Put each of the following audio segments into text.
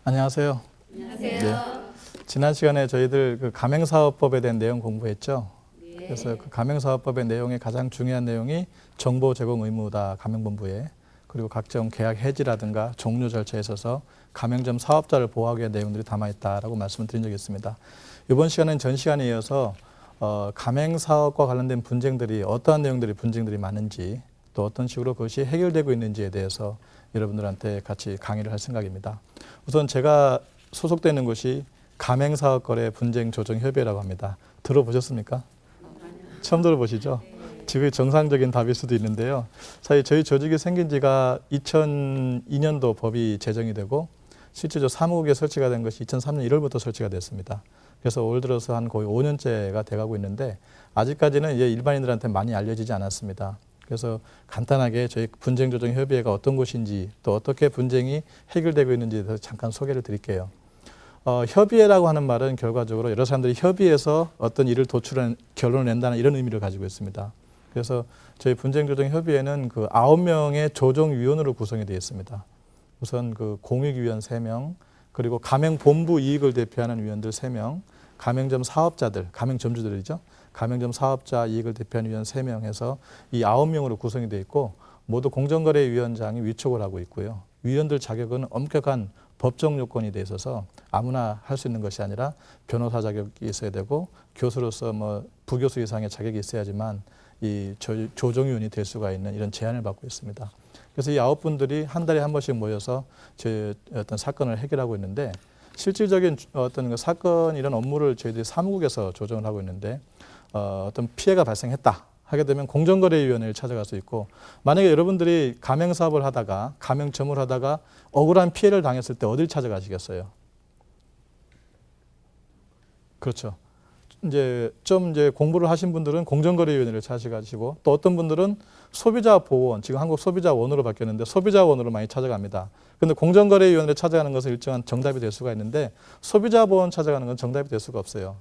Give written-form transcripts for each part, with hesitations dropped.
안녕하세요. 안녕하세요. 네. 지난 시간에 저희들 그 가맹사업법에 대한 내용 공부했죠. 네. 그래서 그 가맹사업법의 내용의 가장 중요한 내용이 정보 제공 의무다, 가맹본부에. 그리고 각종 계약 해지라든가 종료 절차에 있어서 가맹점 사업자를 보호하기 위한 내용들이 담아있다라고 말씀을 드린 적이 있습니다. 이번 시간은 전 시간에 이어서 가맹사업과 관련된 분쟁들이 어떠한 내용들이 분쟁들이 많은지 또 어떤 식으로 그것이 해결되고 있는지에 대해서 여러분들한테 같이 강의를 할 생각입니다. 우선 제가 소속되는 곳이 가맹사업거래분쟁조정협의회라고 합니다. 들어보셨습니까? 처음 들어보시죠? 지금 정상적인 답일 수도 있는데요. 사실 저희 조직이 생긴 지가 2002년도 법이 제정이 되고 실제로 사무국에 설치가 된 것이 2003년 1월부터 설치가 됐습니다. 그래서 올 들어서 한 거의 5년째가 돼가고 있는데 아직까지는 이제 일반인들한테 많이 알려지지 않았습니다. 그래서 간단하게 저희 분쟁조정협의회가 어떤 곳인지 또 어떻게 분쟁이 해결되고 있는지에 대해서 잠깐 소개를 드릴게요. 협의회라고 하는 말은 결과적으로 여러 사람들이 협의해서 어떤 일을 도출한 결론을 낸다는 이런 의미를 가지고 있습니다. 그래서 저희 분쟁조정협의회는 그 9명의 조정위원으로 구성이 되어 있습니다. 우선 그 공익위원 3명, 그리고 가맹본부 이익을 대표하는 위원들 3명, 가맹점 사업자들, 가맹점주들이죠. 가맹점 사업자 이익을 대표하는 위원 3명 해서 이 9명으로 구성이 되어 있고 모두 공정거래위원장이 위촉을 하고 있고요. 위원들 자격은 엄격한 법적 요건이 돼 있어서 아무나 할 수 있는 것이 아니라 변호사 자격이 있어야 되고 교수로서 뭐 부교수 이상의 자격이 있어야지만 이 조정위원이 될 수가 있는 이런 제한을 받고 있습니다. 그래서 이 9분들이 한 달에 한 번씩 모여서 제 어떤 사건을 해결하고 있는데 실질적인 어떤 그 사건 이런 업무를 저희들이 사무국에서 조정을 하고 있는데 어떤 피해가 발생했다 하게 되면 공정거래위원회를 찾아갈 수 있고 만약에 여러분들이 가맹사업을 하다가 가맹점을 하다가 억울한 피해를 당했을 때 어딜 찾아가시겠어요? 그렇죠. 이제 공부를 하신 분들은 공정거래위원회를 찾아가시고 또 어떤 분들은 소비자보호원, 지금 한국 소비자원으로 바뀌었는데 소비자원으로 많이 찾아갑니다. 그런데 공정거래위원회를 찾아가는 것은 일정한 정답이 될 수가 있는데 소비자보호원 찾아가는 건 정답이 될 수가 없어요.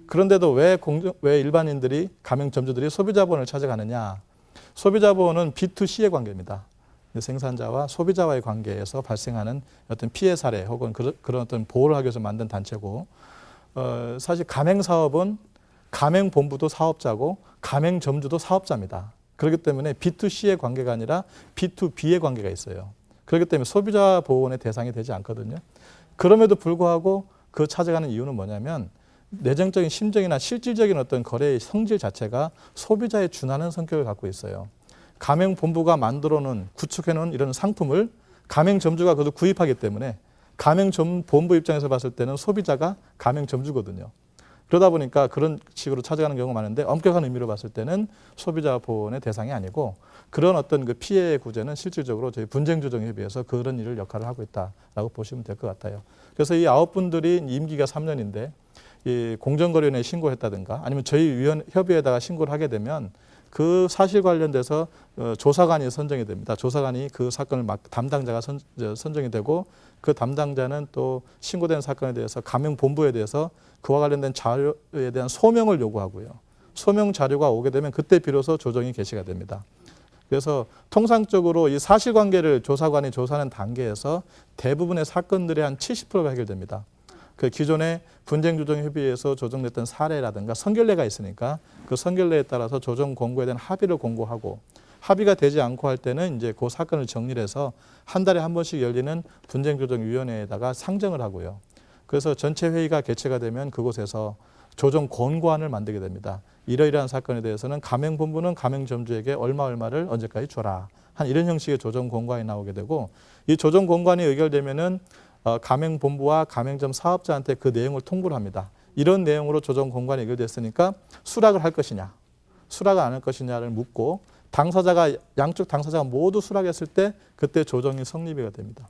그런데도 왜 일반인들이 가맹점주들이 소비자보호원을 찾아가느냐? 소비자보호원은 B2C의 관계입니다. 생산자와 소비자와의 관계에서 발생하는 어떤 피해 사례 혹은 그런 어떤 보호를 하기 위해서 만든 단체고 사실 가맹사업은 가맹본부도 사업자고 가맹점주도 사업자입니다. 그렇기 때문에 B2C의 관계가 아니라 B2B의 관계가 있어요. 그렇기 때문에 소비자보호원의 대상이 되지 않거든요. 그럼에도 불구하고 그 찾아가는 이유는 뭐냐면 내정적인 심정이나 실질적인 어떤 거래의 성질 자체가 소비자에 준하는 성격을 갖고 있어요. 가맹본부가 만들어놓은 구축해놓은 이런 상품을 가맹점주가 그것을 구입하기 때문에 가맹본부 입장에서 봤을 때는 소비자가 가맹점주거든요. 그러다 보니까 그런 식으로 찾아가는 경우가 많은데 엄격한 의미로 봤을 때는 소비자 보호원의 대상이 아니고 그런 어떤 그 피해 구제는 실질적으로 저희 분쟁조정협의회에서 그런 일을 역할을 하고 있다라고 보시면 될 것 같아요. 그래서 이 9분들이 임기가 3년인데 이 공정거래위원회에 신고했다든가 아니면 저희 협의회에다가 신고를 하게 되면 그 사실 관련돼서 조사관이 선정이 됩니다. 조사관이 그 사건을 담당자가 선정이 되고 그 담당자는 또 신고된 사건에 대해서 가맹본부에 대해서 그와 관련된 자료에 대한 소명을 요구하고요. 소명 자료가 오게 되면 그때 비로소 조정이 개시가 됩니다. 그래서 통상적으로 이 사실관계를 조사관이 조사하는 단계에서 대부분의 사건들의 한 70%가 해결됩니다. 그 기존의 분쟁조정협의회에서 조정됐던 사례라든가 선결례가 있으니까 그 선결례에 따라서 조정 공고에 대한 합의를 공고하고 합의가 되지 않고 할 때는 이제 그 사건을 정리를 해서 한 달에 한 번씩 열리는 분쟁조정위원회에다가 상정을 하고요. 그래서 전체 회의가 개최가 되면 그곳에서 조정 권고안을 만들게 됩니다. 이러이러한 사건에 대해서는 가맹본부는 가맹점주에게 얼마를 언제까지 줘라. 한 이런 형식의 조정 권고안이 나오게 되고 이 조정 권고안이 의결되면은 가맹본부와 가맹점 사업자한테 그 내용을 통보를 합니다. 이런 내용으로 조정 권고안이 의결됐으니까 수락을 할 것이냐, 수락을 안 할 것이냐를 묻고 양쪽 당사자가 모두 수락했을 때 그때 조정이 성립이 됩니다.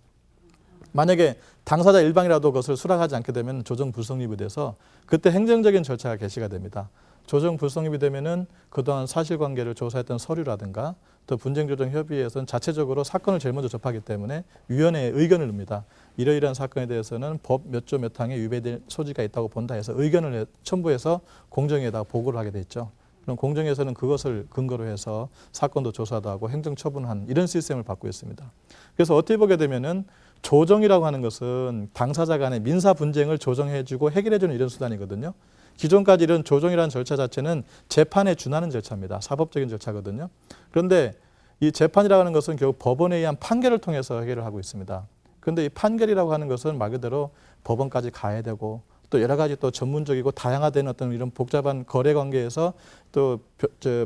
만약에 당사자 일방이라도 그것을 수락하지 않게 되면 조정 불성립이 돼서 그때 행정적인 절차가 개시가 됩니다. 조정 불성립이 되면은 그동안 사실관계를 조사했던 서류라든가 또 분쟁조정협의회에서는 자체적으로 사건을 제일 먼저 접하기 때문에 위원회에 의견을 냅니다. 이러이러한 사건에 대해서는 법 몇 조 몇 항에 위배될 소지가 있다고 본다 해서 의견을 첨부해서 공정위에다가 보고를 하게 돼 있죠. 그럼 공정위에서는 그것을 근거로 해서 사건도 조사도 하고 행정처분한 이런 시스템을 받고 있습니다. 그래서 어떻게 보게 되면은 조정이라고 하는 것은 당사자 간의 민사 분쟁을 조정해주고 해결해주는 이런 수단이거든요. 기존까지 이런 조정이라는 절차 자체는 재판에 준하는 절차입니다. 사법적인 절차거든요. 그런데 이 재판이라고 하는 것은 결국 법원에 의한 판결을 통해서 해결을 하고 있습니다. 그런데 이 판결이라고 하는 것은 말 그대로 법원까지 가야 되고 또 여러 가지 또 전문적이고 다양화된 어떤 이런 복잡한 거래 관계에서 또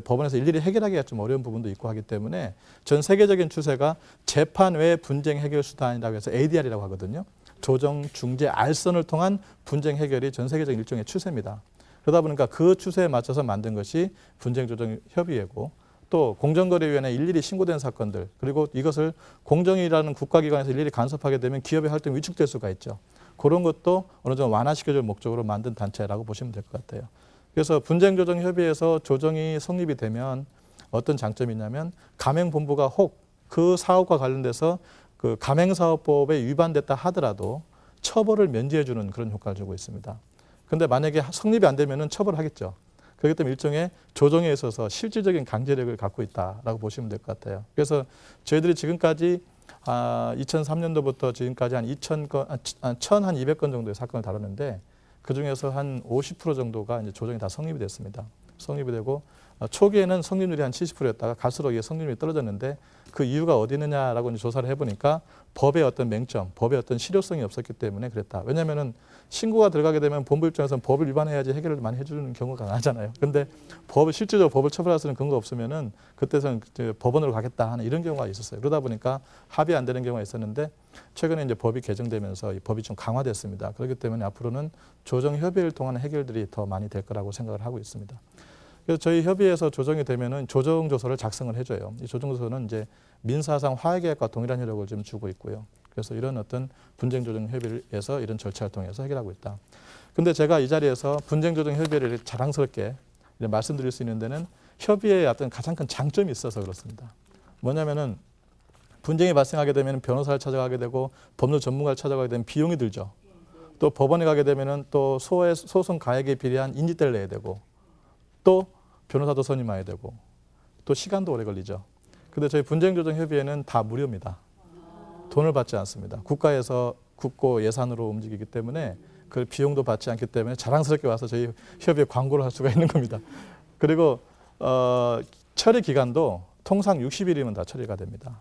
법원에서 일일이 해결하기가 좀 어려운 부분도 있고 하기 때문에 전 세계적인 추세가 재판 외 분쟁 해결 수단이라고 해서 ADR이라고 하거든요. 조정, 중재, 알선을 통한 분쟁 해결이 전 세계적인 일종의 추세입니다. 그러다 보니까 그 추세에 맞춰서 만든 것이 분쟁조정협의회고 또 공정거래위원회에 일일이 신고된 사건들 그리고 이것을 공정위라는 국가기관에서 일일이 간섭하게 되면 기업의 활동이 위축될 수가 있죠. 그런 것도 어느 정도 완화시켜줄 목적으로 만든 단체라고 보시면 될 것 같아요. 그래서 분쟁조정협의회에서 조정이 성립이 되면 어떤 장점이 있냐면 가맹본부가 혹 그 사업과 관련돼서 그 가맹사업법에 위반됐다 하더라도 처벌을 면제해주는 그런 효과를 주고 있습니다. 그런데 만약에 성립이 안 되면은 처벌하겠죠. 그렇기 때문에 일종의 조정에 있어서 실질적인 강제력을 갖고 있다라고 보시면 될 것 같아요. 그래서 저희들이 지금까지 2003년도부터 지금까지 한 1,200건 정도의 사건을 다뤘는데 그중에서 한 50% 정도가 이제 조정이 다 성립이 됐습니다. 성립이 되고 초기에는 성립률이 한 70%였다가 갈수록 이게 성립률이 떨어졌는데 그 이유가 어디 있느냐라고 이제 조사를 해보니까 법의 어떤 맹점, 법의 어떤 실효성이 없었기 때문에 그랬다. 왜냐하면은 신고가 들어가게 되면 본부 입장에서는 법을 위반해야지 해결을 많이 해주는 경우가 많잖아요. 근데 실질적으로 법을 처벌할 수 있는 근거가 없으면은 그때서는 법원으로 가겠다 하는 이런 경우가 있었어요. 그러다 보니까 합의 안 되는 경우가 있었는데 최근에 이제 법이 개정되면서 이 법이 좀 강화됐습니다. 그렇기 때문에 앞으로는 조정협의를 통한 해결들이 더 많이 될 거라고 생각을 하고 있습니다. 그래서 저희 협의회에서 조정이 되면은 조정조서를 작성을 해줘요. 이 조정조서는 이제 민사상 화해계약과 동일한 효력을 좀 주고 있고요. 그래서 이런 어떤 분쟁조정협의회에서 이런 절차를 통해서 해결하고 있다. 근데 제가 이 자리에서 분쟁조정협의회를 자랑스럽게 말씀드릴 수 있는 데는 협의회의 어떤 가장 큰 장점이 있어서 그렇습니다. 뭐냐면은 분쟁이 발생하게 되면 변호사를 찾아가게 되고 법률 전문가를 찾아가게 되면 비용이 들죠. 또 법원에 가게 되면은 또 소송 가액에 비례한 인지대를 내야 되고 또 변호사도 선임해야 되고 또 시간도 오래 걸리죠. 근데 저희 분쟁조정협의회는 다 무료입니다. 돈을 받지 않습니다. 국가에서 국고 예산으로 움직이기 때문에 그 비용도 받지 않기 때문에 자랑스럽게 와서 저희 협의회 광고를 할 수가 있는 겁니다. 그리고 처리 기간도 통상 60일이면 다 처리가 됩니다.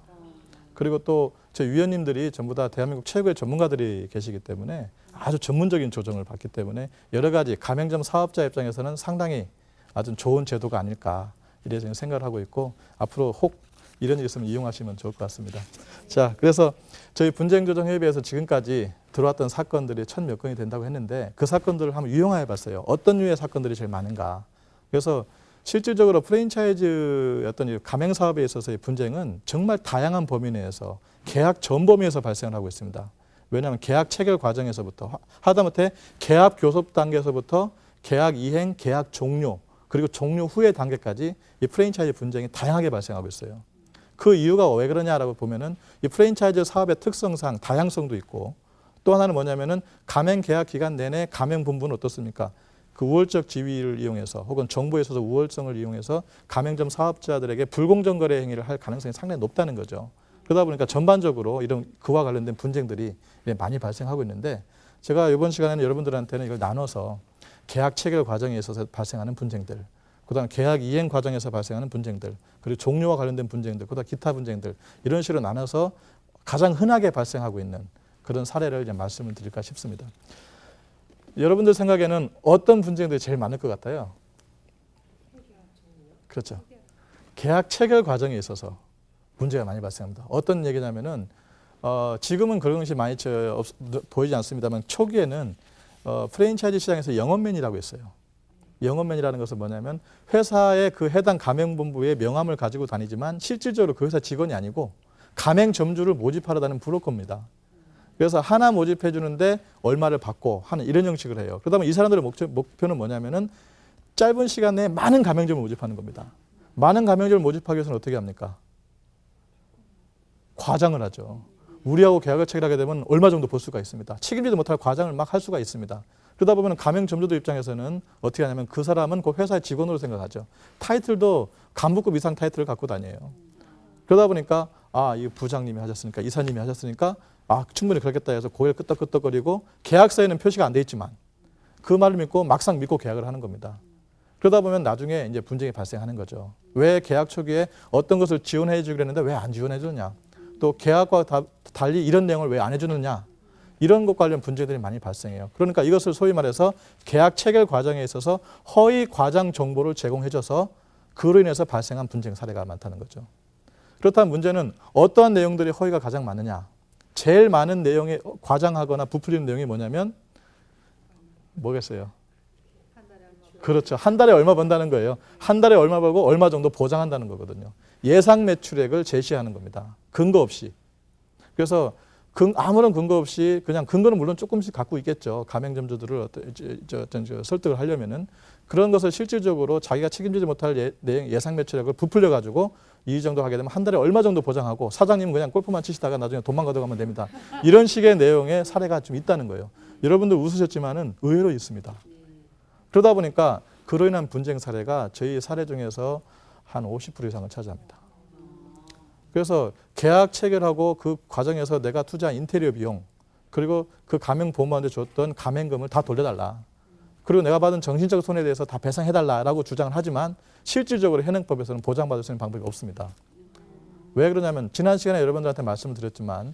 그리고 또 저희 위원님들이 전부 다 대한민국 최고의 전문가들이 계시기 때문에 아주 전문적인 조정을 받기 때문에 여러 가지 가맹점 사업자 입장에서는 상당히 아주 좋은 제도가 아닐까 이래 생각을 하고 있고 앞으로 혹 이런 일 있으면 이용하시면 좋을 것 같습니다. 자, 그래서 저희 분쟁조정협의회에서 지금까지 들어왔던 사건들이 1,000몇 건이 된다고 했는데 그 사건들을 한번 유형화해 봤어요. 어떤 류의 사건들이 제일 많은가. 그래서 실질적으로 프랜차이즈 어떤 가맹 사업에 있어서의 분쟁은 정말 다양한 범위 내에서 계약 전 범위에서 발생을 하고 있습니다. 왜냐하면 계약 체결 과정에서부터 하다못해 계약 교섭 단계에서부터 계약 이행, 계약 종료 그리고 종료 후의 단계까지 이 프랜차이즈 분쟁이 다양하게 발생하고 있어요. 그 이유가 왜 그러냐라고 보면은 이 프랜차이즈 사업의 특성상 다양성도 있고 또 하나는 뭐냐면은 가맹 계약 기간 내내 가맹 본부는 어떻습니까? 그 우월적 지위를 이용해서 혹은 정부에 있어서 우월성을 이용해서 가맹점 사업자들에게 불공정 거래 행위를 할 가능성이 상당히 높다는 거죠. 그러다 보니까 전반적으로 이런 그와 관련된 분쟁들이 많이 발생하고 있는데 제가 이번 시간에는 여러분들한테는 이걸 나눠서 계약 체결 과정에 있어서 발생하는 분쟁들, 그다음 계약 이행 과정에서 발생하는 분쟁들, 그리고 종료와 관련된 분쟁들, 그다음 기타 분쟁들 이런 식으로 나눠서 가장 흔하게 발생하고 있는 그런 사례를 이제 말씀을 드릴까 싶습니다. 여러분들 생각에는 어떤 분쟁들이 제일 많을 것 같아요? 그렇죠. 계약 체결 과정에 있어서 문제가 많이 발생합니다. 어떤 얘기냐면은 지금은 그런 것이 많이 보이지 않습니다만 초기에는 프랜차이즈 시장에서 영업맨이라고 했어요. 영업맨이라는 것은 뭐냐면 회사의 그 해당 가맹본부의 명함을 가지고 다니지만 실질적으로 그 회사 직원이 아니고 가맹점주를 모집하러 다니는 브로커입니다. 그래서 하나 모집해 주는데 얼마를 받고 하는 이런 형식을 해요. 그러다 보면 이 사람들의 목표는 뭐냐면은 짧은 시간 내에 많은 가맹점을 모집하는 겁니다. 많은 가맹점을 모집하기 위해서는 어떻게 합니까? 과장을 하죠. 우리하고 계약을 체결하게 되면 얼마 정도 볼 수가 있습니다. 책임지도 못할 과장을 막 할 수가 있습니다. 그러다 보면 가맹점주들 입장에서는 어떻게 하냐면 그 사람은 그 회사의 직원으로 생각하죠. 타이틀도 간부급 이상 타이틀을 갖고 다녀요. 그러다 보니까 이 부장님이 하셨으니까 이사님이 하셨으니까 아, 충분히 그렇겠다 해서 고개를 끄덕끄덕거리고 계약서에는 표시가 안 돼 있지만 그 말을 믿고 막상 믿고 계약을 하는 겁니다. 그러다 보면 나중에 이제 분쟁이 발생하는 거죠. 왜 계약 초기에 어떤 것을 지원해 주기로 했는데 왜 안 지원해 주느냐. 또 계약과 달리 이런 내용을 왜 안 해주느냐. 이런 것 관련 분쟁들이 많이 발생해요. 그러니까 이것을 소위 말해서 계약 체결 과정에 있어서 허위 과장 정보를 제공해줘서 그로 인해서 발생한 분쟁 사례가 많다는 거죠. 그렇다면 문제는 어떠한 내용들이 허위가 가장 많으냐. 제일 많은 내용이 과장하거나 부풀리는 내용이 뭐냐면 뭐겠어요? 그렇죠. 한 달에 얼마 번다는 거예요. 한 달에 얼마 벌고 얼마 정도 보장한다는 거거든요. 예상 매출액을 제시하는 겁니다. 근거 없이. 그래서 아무런 근거 없이 그냥 근거는 물론 조금씩 갖고 있겠죠. 가맹점주들을 어떤 설득을 하려면은 그런 것을 실질적으로 자기가 책임지지 못할 예상 매출액을 부풀려 가지고 이 정도 하게 되면 한 달에 얼마 정도 보장하고 사장님은 그냥 골프만 치시다가 나중에 돈만 가져가면 됩니다. 이런 식의 내용의 사례가 좀 있다는 거예요. 여러분들 웃으셨지만은 의외로 있습니다. 그러다 보니까 그로 인한 분쟁 사례가 저희 사례 중에서 한 50% 이상을 차지합니다. 그래서 계약 체결하고 그 과정에서 내가 투자한 인테리어 비용 그리고 그 가맹보험한테 줬던 가맹금을 다 돌려달라. 그리고 내가 받은 정신적 손해에 대해서 다 배상해달라라고 주장을 하지만 실질적으로 현행법에서는 보장받을 수 있는 방법이 없습니다. 왜 그러냐면 지난 시간에 여러분들한테 말씀을 드렸지만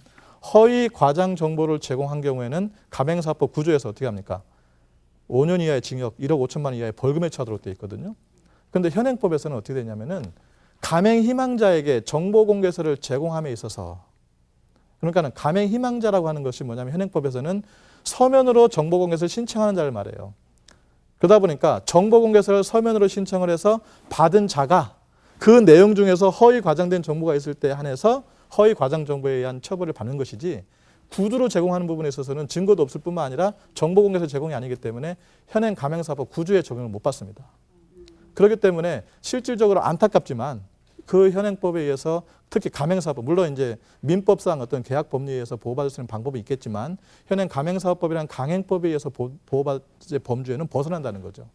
허위 과장 정보를 제공한 경우에는 가맹사업법 구조에서 어떻게 합니까? 5년 이하의 징역, 1억 5천만 원 이하의 벌금에 처하도록 되어 있거든요. 그런데 현행법에서는 어떻게 되냐면은 가맹 희망자에게 정보 공개서를 제공함에 있어서 그러니까는 가맹 희망자라고 하는 것이 뭐냐면 현행법에서는 서면으로 정보 공개서를 신청하는 자를 말해요. 그러다 보니까 정보 공개서를 서면으로 신청을 해서 받은 자가 그 내용 중에서 허위 과장된 정보가 있을 때 한해서 허위 과장 정보에 의한 처벌을 받는 것이지 구두로 제공하는 부분에 있어서는 증거도 없을 뿐만 아니라 정보 공개서 제공이 아니기 때문에 현행 가맹사법 구조에 적용을 못 받습니다. 그렇기 때문에 실질적으로 안타깝지만 그 현행법에 의해서 특히 가맹사업 물론 이제 민법상 어떤 계약 법리에 의해서 보호받을 수 있는 방법이 있겠지만 현행 가맹사업법이란 강행법에 의해서 보호받을 범주에는 벗어난다는 거죠.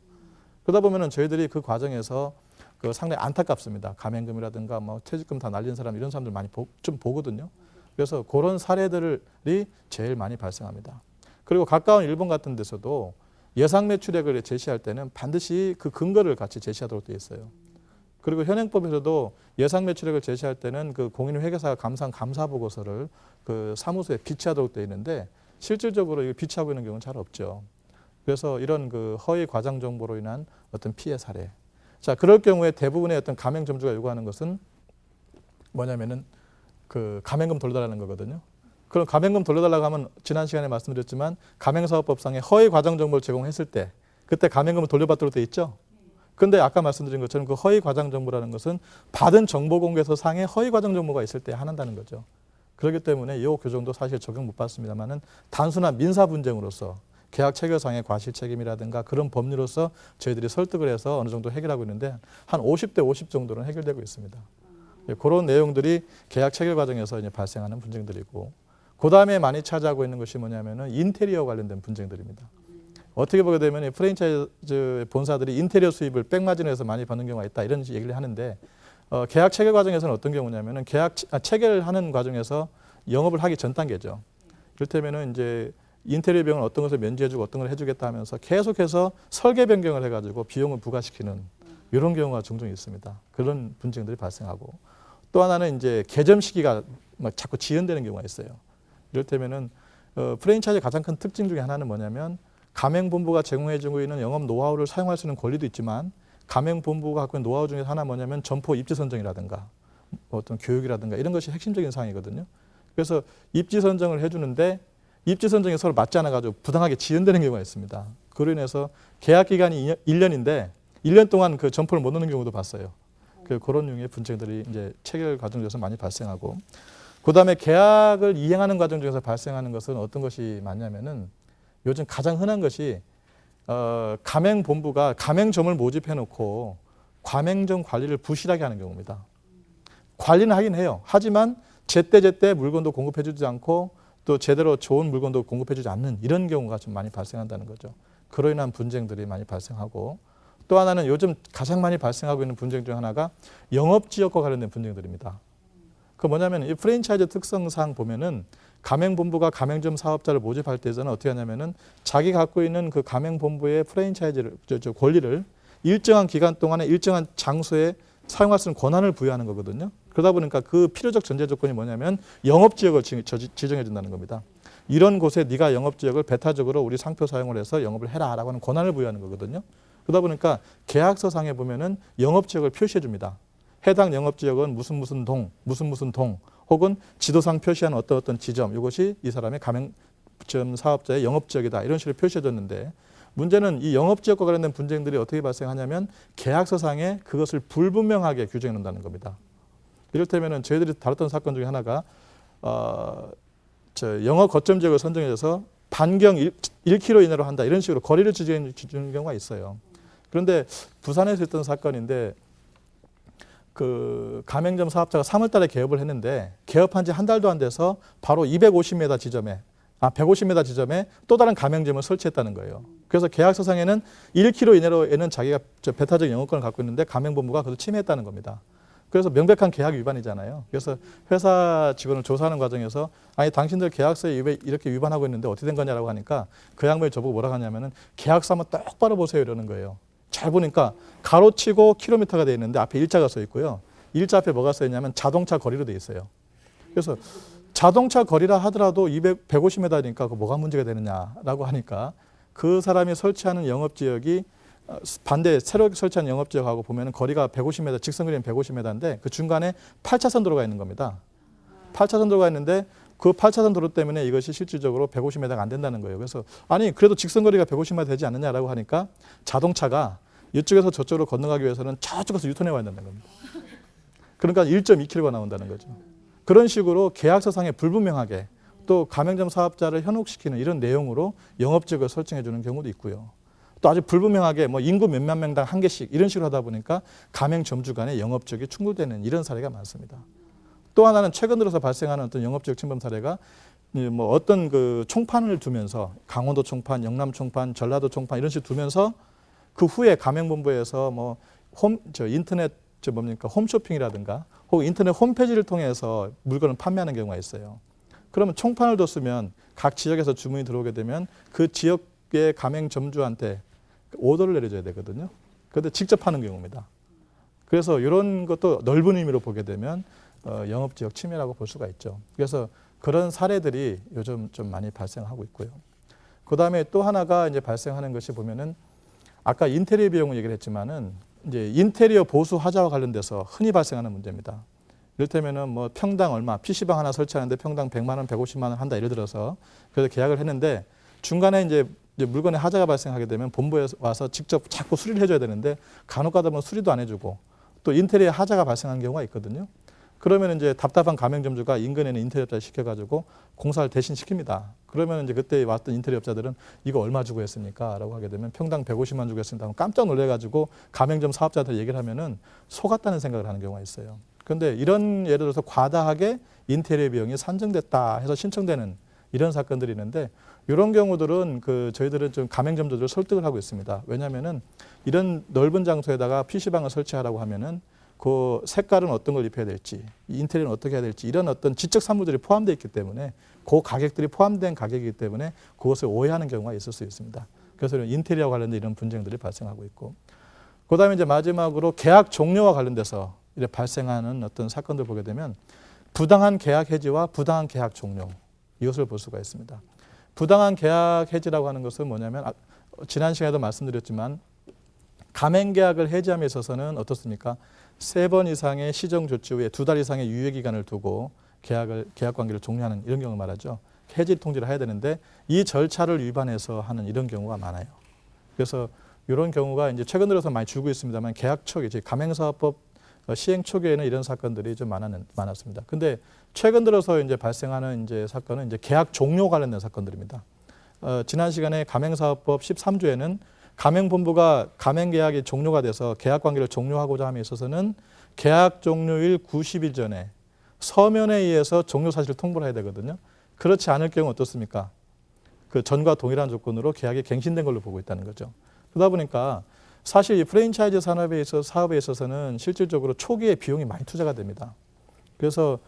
그러다 보면은 저희들이 그 과정에서 그 상당히 안타깝습니다. 가맹금이라든가 뭐 퇴직금 다 날린 사람 이런 사람들 많이 좀 보거든요. 그래서 그런 사례들이 제일 많이 발생합니다. 그리고 가까운 일본 같은 데서도 예상 매출액을 제시할 때는 반드시 그 근거를 같이 제시하도록 되어 있어요. 그리고 현행법에서도 예상 매출액을 제시할 때는 그 공인회계사가 감사한 감사 보고서를 그 사무소에 비치하도록 되어 있는데 실질적으로 이거 비치하고 있는 경우는 잘 없죠. 그래서 이런 그 허위 과장 정보로 인한 어떤 피해 사례. 자, 그럴 경우에 대부분의 어떤 가맹점주가 요구하는 것은 뭐냐면은 그 가맹금 돌려달라는 거거든요. 그럼 가맹금 돌려달라고 하면 지난 시간에 말씀드렸지만 가맹사업법상의 허위 과장 정보를 제공했을 때 그때 가맹금을 돌려받도록 되어 있죠. 그런데 아까 말씀드린 것처럼 그 허위 과장 정보라는 것은 받은 정보 공개서 상에 허위 과장 정보가 있을 때 한다는 거죠. 그렇기 때문에 이 규정도 사실 적용 못 받습니다만은 단순한 민사 분쟁으로서 계약 체결상의 과실 책임이라든가 그런 법리로서 저희들이 설득을 해서 어느 정도 해결하고 있는데 한 50대 50 정도는 해결되고 있습니다. 그런 내용들이 계약 체결 과정에서 이제 발생하는 분쟁들이고 그 다음에 많이 차지하고 있는 것이 뭐냐면은 인테리어 관련된 분쟁들입니다. 어떻게 보게 되면 프랜차이즈 본사들이 인테리어 수입을 백마진에서 많이 받는 경우가 있다 이런 얘기를 하는데 계약 체결 과정에서는 어떤 경우냐면은 체결하는 과정에서 영업을 하기 전 단계죠. 이를테면은 이제 인테리어 비용을 어떤 것을 면제해주고 어떤 걸 해주겠다 하면서 계속해서 설계 변경을 해가지고 비용을 부과시키는 이런 경우가 종종 있습니다. 그런 분쟁들이 발생하고 또 하나는 이제 개점 시기가 막 자꾸 지연되는 경우가 있어요. 이를테면은 프랜차이즈 가장 큰 특징 중에 하나는 뭐냐면 가맹본부가 제공해주고 있는 영업 노하우를 사용할 수 있는 권리도 있지만 가맹본부가 갖고 있는 노하우 중에 하나 뭐냐면 점포 입지 선정이라든가 어떤 교육이라든가 이런 것이 핵심적인 사항이거든요. 그래서 입지 선정을 해주는데 입지 선정이 서로 맞지 않아가지고 부당하게 지연되는 경우가 있습니다. 그로 인해서 계약 기간이 1년인데 1년 동안 그 점포를 못 넣는 경우도 봤어요. 그런 류의 분쟁들이 이제 체결 과정 중에서 많이 발생하고 그 다음에 계약을 이행하는 과정 중에서 발생하는 것은 어떤 것이 많냐면은 요즘 가장 흔한 것이 가맹본부가 가맹점을 모집해 놓고 가맹점 관리를 부실하게 하는 경우입니다. 관리는 하긴 해요. 하지만 제때제때 물건도 공급해 주지 않고 또 제대로 좋은 물건도 공급해 주지 않는 이런 경우가 좀 많이 발생한다는 거죠. 그로 인한 분쟁들이 많이 발생하고 또 하나는 요즘 가장 많이 발생하고 있는 분쟁 중 하나가 영업지역과 관련된 분쟁들입니다. 그 뭐냐면 이 프랜차이즈 특성상 보면은 가맹본부가 가맹점 사업자를 모집할 때에는 어떻게 하냐면은 자기 갖고 있는 그 가맹본부의 프랜차이즈를 권리를 일정한 기간 동안에 일정한 장소에 사용할 수 있는 권한을 부여하는 거거든요. 그러다 보니까 그 필요적 전제 조건이 뭐냐면 영업지역을 지정해 준다는 겁니다. 이런 곳에 네가 영업지역을 배타적으로 우리 상표 사용을 해서 영업을 해라라고 하는 권한을 부여하는 거거든요. 그러다 보니까 계약서상에 보면은 영업지역을 표시해 줍니다. 해당 영업지역은 무슨 동, 무슨 동, 혹은 지도상 표시한 어떤 지점, 이것이 이 사람의 가맹점 사업자의 영업지역이다. 이런 식으로 표시해 줬는데 문제는 이 영업지역과 관련된 분쟁들이 어떻게 발생하냐면 계약서상에 그것을 불분명하게 규정해 놓는다는 겁니다. 이를테면은 저희들이 다뤘던 사건 중에 하나가 영업 거점 지역을 선정해서 반경 1km 이내로 한다. 이런 식으로 거리를 지정해 주는 경우가 있어요. 그런데 부산에서 했던 사건인데 그 가맹점 사업자가 3월 달에 개업을 했는데 개업한 지 한 달도 안 돼서 바로 250m 지점에 150m 지점에 또 다른 가맹점을 설치했다는 거예요. 그래서 계약서상에는 1km 이내로에는 자기가 배타적 영업권을 갖고 있는데 가맹본부가 그것을 침해했다는 겁니다. 그래서 명백한 계약 위반이잖아요. 그래서 회사 직원을 조사하는 과정에서 아니 당신들 계약서에 이렇게 위반하고 있는데 어떻게 된 거냐라고 하니까 그 양반이 저보고 뭐라고 하냐면은 계약서 한번 똑바로 보세요 이러는 거예요. 잘 보니까 가로치고 킬로미터가 돼 있는데 앞에 일자가 써 있고요. 일자 앞에 뭐가 써 있냐면 자동차 거리로 돼 있어요. 그래서 자동차 거리라 하더라도 150m니까 그 뭐가 문제가 되느냐라고 하니까 그 사람이 설치하는 영업지역이 반대 새로 설치한 영업지역하고 보면 거리가 150m, 직선거리는 150m인데 그 중간에 8차선 도로가 있는 겁니다. 8차선 도로가 있는데 그 8차선 도로 때문에 이것이 실질적으로 150m가 안 된다는 거예요. 그래서 아니 그래도 직선거리가 150m 되지 않느냐라고 하니까 자동차가 이쪽에서 저쪽으로 건너가기 위해서는 저쪽에서 유턴해 와야 된다는 겁니다. 그러니까 1.2km가 나온다는 거죠. 그런 식으로 계약서상에 불분명하게 또 가맹점 사업자를 현혹시키는 이런 내용으로 영업지역을 설정해 주는 경우도 있고요. 또 아주 불분명하게 뭐 인구 몇몇 명당 한 개씩 이런 식으로 하다 보니까 가맹점주 간의 영업지역이 충돌되는 이런 사례가 많습니다. 또 하나는 최근 들어서 발생하는 어떤 영업지역 침범 사례가 뭐 어떤 그 총판을 두면서 강원도 총판, 영남 총판, 전라도 총판 이런 식으로 두면서 그 후에 가맹본부에서 뭐 인터넷 홈쇼핑이라든가 혹은 인터넷 홈페이지를 통해서 물건을 판매하는 경우가 있어요. 그러면 총판을 뒀으면 각 지역에서 주문이 들어오게 되면 그 지역의 가맹점주한테 오더를 내려줘야 되거든요. 그런데 직접 하는 경우입니다. 그래서 이런 것도 넓은 의미로 보게 되면 영업지역 침해라고 볼 수가 있죠. 그래서 그런 사례들이 요즘 좀 많이 발생하고 있고요. 그 다음에 또 하나가 이제 발생하는 것이 보면은 아까 인테리어 비용을 얘기를 했지만은 이제 인테리어 보수 하자와 관련돼서 흔히 발생하는 문제입니다. 이를테면은 뭐 평당 얼마, PC방 하나 설치하는데 평당 100만 원, 150만 원 한다 예를 들어서 그래서 계약을 했는데 중간에 이제 물건에 하자가 발생하게 되면 본부에 와서 직접 자꾸 수리를 해줘야 되는데 간혹 가다 보면 수리도 안 해주고 또 인테리어 하자가 발생하는 경우가 있거든요. 그러면 이제 답답한 가맹점주가 인근에 있는 인테리어업자를 시켜가지고 공사를 대신 시킵니다. 그러면 이제 그때 왔던 인테리어업자들은 이거 얼마 주고 했습니까? 라고 하게 되면 평당 150만 주고 했습니다. 깜짝 놀래가지고 가맹점 사업자한테 얘기를 하면은 속았다는 생각을 하는 경우가 있어요. 그런데 이런 예를 들어서 과다하게 인테리어 비용이 산정됐다 해서 신청되는 이런 사건들이 있는데 이런 경우들은 저희들은 좀 가맹점주들을 설득을 하고 있습니다. 왜냐하면은 이런 넓은 장소에다가 PC방을 설치하라고 하면은 그 색깔은 어떤 걸 입혀야 될지, 인테리어는 어떻게 해야 될지 이런 어떤 지적 사무들이 포함되어 있기 때문에 그 가격들이 포함된 가격이기 때문에 그것을 오해하는 경우가 있을 수 있습니다. 그래서 인테리어와 관련된 이런 분쟁들이 발생하고 있고, 그다음에 이제 마지막으로 계약 종료와 관련돼서 이렇게 발생하는 어떤 사건들 보게 되면 부당한 계약 해지와 부당한 계약 종료 이것을 볼 수가 있습니다. 부당한 계약 해지라고 하는 것은 뭐냐면 지난 시간에도 말씀드렸지만 가맹계약을 해지함에 있어서는 어떻습니까? 3번 이상의 시정조치 후에 2달 이상의 유예기간을 두고 계약관계를 종료하는 이런 경우를 말하죠. 해지 통지를 해야 되는데 이 절차를 위반해서 하는 이런 경우가 많아요. 그래서 이런 경우가 이제 최근 들어서 많이 줄고 있습니다만 계약 초기, 즉 가맹사업법 시행 초기에는 이런 사건들이 좀 많았습니다. 근데 최근 들어서 이제 발생하는 이제 사건은 이제 계약 종료 관련된 사건들입니다. 지난 시간에 가맹사업법 13조에는 가맹본부가 가맹계약이 종료가 돼서 계약관계를 종료하고자 함에 있어서는 계약 종료일 90일 전에 서면에 의해서 종료 사실을 통보를 해야 되거든요. 그렇지 않을 경우 어떻습니까? 그 전과 동일한 조건으로 계약이 갱신된 걸로 보고 있다는 거죠. 그러다 보니까 사실 이 프랜차이즈 사업에 있어서는 실질적으로 초기에 비용이 많이 투자가 됩니다. 그래서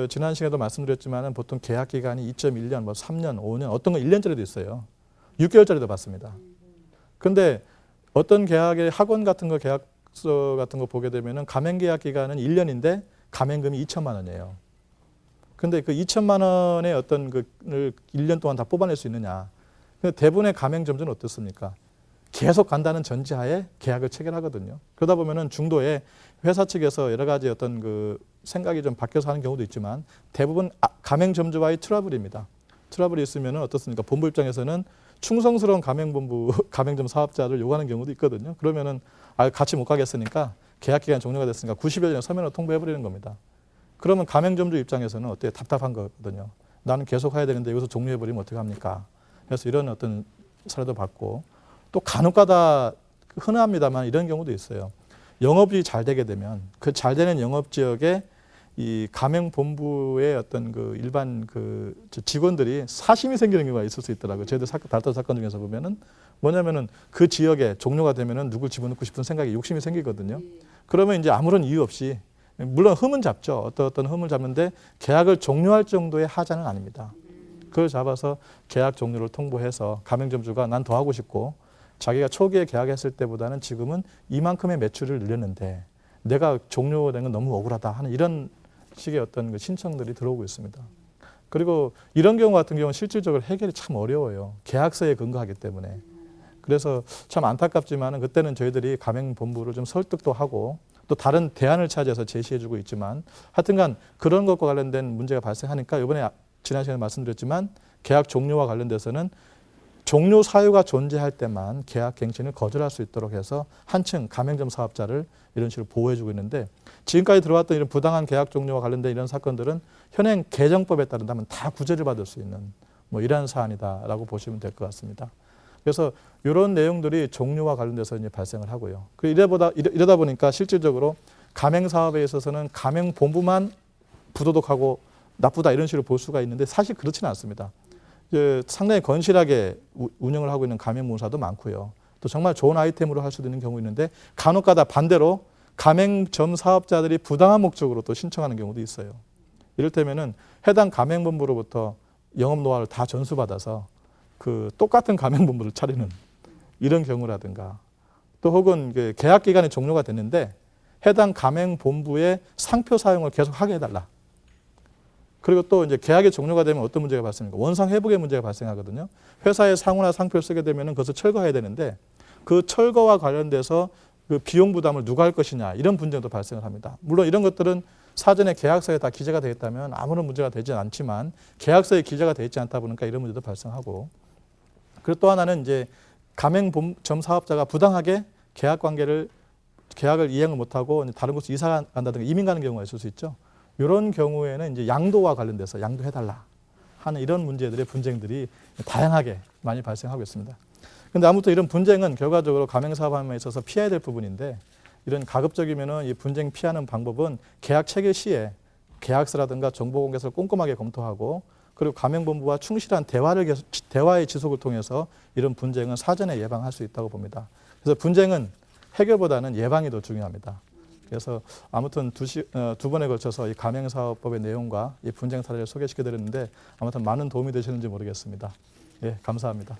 지난 시간에도 말씀드렸지만 보통 계약 기간이 2.1년, 뭐 3년, 5년, 어떤 건 1년짜리도 있어요. 6개월짜리도 받습니다. 근데 어떤 계약의 학원 같은 거 계약서 같은 거 보게 되면은 가맹 계약 기간은 1년인데 가맹금이 2천만 원이에요. 근데 그 2천만 원의 어떤 그를 1년 동안 다 뽑아낼 수 있느냐. 근데 대부분의 가맹점주는 어떻습니까? 계속 간다는 전제하에 계약을 체결하거든요. 그러다 보면은 중도에 회사 측에서 여러 가지 어떤 그 생각이 좀 바뀌어서 하는 경우도 있지만 대부분 가맹점주와의 트러블입니다. 트러블이 있으면은 어떻습니까? 본부 입장에서는 충성스러운 가맹점 사업자를 요구하는 경우도 있거든요. 그러면은 같이 못 가겠으니까 계약 기간 종료가 됐으니까 90여 전에 서면으로 통보해버리는 겁니다. 그러면 가맹점주 입장에서는 어때요? 답답한 거거든요. 나는 계속 해야 되는데 여기서 종료해버리면 어떡합니까? 그래서 이런 어떤 사례도 봤고 또 간혹가다 흔합니다만 이런 경우도 있어요. 영업이 잘 되게 되면 그 잘 되는 영업 지역에 이 가맹본부의 어떤 그 일반 그 직원들이 사심이 생기는 경우가 있을 수 있더라고요. 저희들 다뤘던 사건 중에서 보면은 뭐냐면은 그 지역에 종료가 되면은 누굴 집어넣고 싶은 생각이 욕심이 생기거든요. 그러면 이제 아무런 이유 없이 물론 흠은 잡죠. 어떤 흠을 잡는데 계약을 종료할 정도의 하자는 아닙니다. 그걸 잡아서 계약 종료를 통보해서 가맹점주가 난 더 하고 싶고 자기가 초기에 계약했을 때보다는 지금은 이만큼의 매출을 늘렸는데 내가 종료된 건 너무 억울하다 하는 이런 식의 어떤 그 신청들이 들어오고 있습니다. 그리고 이런 경우 같은 경우는 실질적으로 해결이 참 어려워요. 계약서에 근거하기 때문에. 그래서 참 안타깝지만 그때는 저희들이 가맹본부를 좀 설득도 하고 또 다른 대안을 찾아서 제시해주고 있지만 하여튼간 그런 것과 관련된 문제가 발생하니까 이번에 지난 시간에 말씀드렸지만 계약 종료와 관련돼서는 종료 사유가 존재할 때만 계약 갱신을 거절할 수 있도록 해서 한층 가맹점 사업자를 이런 식으로 보호해주고 있는데 지금까지 들어왔던 이런 부당한 계약 종료와 관련된 이런 사건들은 현행 개정법에 따른다면 다 구제를 받을 수 있는 뭐 이러한 사안이다라고 보시면 될 것 같습니다. 그래서 이런 내용들이 종료와 관련돼서 이제 발생을 하고요. 이러다 보니까 실질적으로 가맹 사업에 있어서는 가맹 본부만 부도덕하고 나쁘다 이런 식으로 볼 수가 있는데 사실 그렇지는 않습니다. 상당히 건실하게 운영을 하고 있는 가맹본사도 많고요. 또 정말 좋은 아이템으로 할 수도 있는 경우 있는데 간혹가다 반대로 가맹점 사업자들이 부당한 목적으로 또 신청하는 경우도 있어요. 이를테면은 해당 가맹본부로부터 영업 노하우를 다 전수받아서 그 똑같은 가맹본부를 차리는 이런 경우라든가 또 혹은 계약 기간이 종료가 됐는데 해당 가맹본부의 상표 사용을 계속 하게 해달라. 그리고 또 이제 계약이 종료가 되면 어떤 문제가 발생합니까? 원상 회복의 문제가 발생하거든요. 회사의 상호나 상표를 쓰게 되면 그것을 철거해야 되는데 그 철거와 관련돼서 그 비용 부담을 누가 할 것이냐 이런 분쟁도 발생을 합니다. 물론 이런 것들은 사전에 계약서에 다 기재가 되어 있다면 아무런 문제가 되지 않지만 계약서에 기재가 되어 있지 않다 보니까 이런 문제도 발생하고 그리고 또 하나는 이제 가맹점 사업자가 부당하게 계약을 이행을 못하고 다른 곳으로 이사 간다든가 이민 가는 경우가 있을 수 있죠. 이런 경우에는 이제 양도와 관련돼서 양도해달라 하는 이런 문제들의 분쟁들이 다양하게 많이 발생하고 있습니다. 그런데 아무튼 이런 분쟁은 결과적으로 가맹사업에 있어서 피해야 될 부분인데 이런 가급적이면은 이 분쟁 피하는 방법은 계약 체결 시에 계약서라든가 정보공개서를 꼼꼼하게 검토하고 그리고 가맹본부와 충실한 대화의 지속을 통해서 이런 분쟁은 사전에 예방할 수 있다고 봅니다. 그래서 분쟁은 해결보다는 예방이 더 중요합니다. 그래서 아무튼 두 번에 걸쳐서 이 가맹사업법의 내용과 이 분쟁 사례를 소개시켜 드렸는데 아무튼 많은 도움이 되시는지 모르겠습니다. 예, 감사합니다.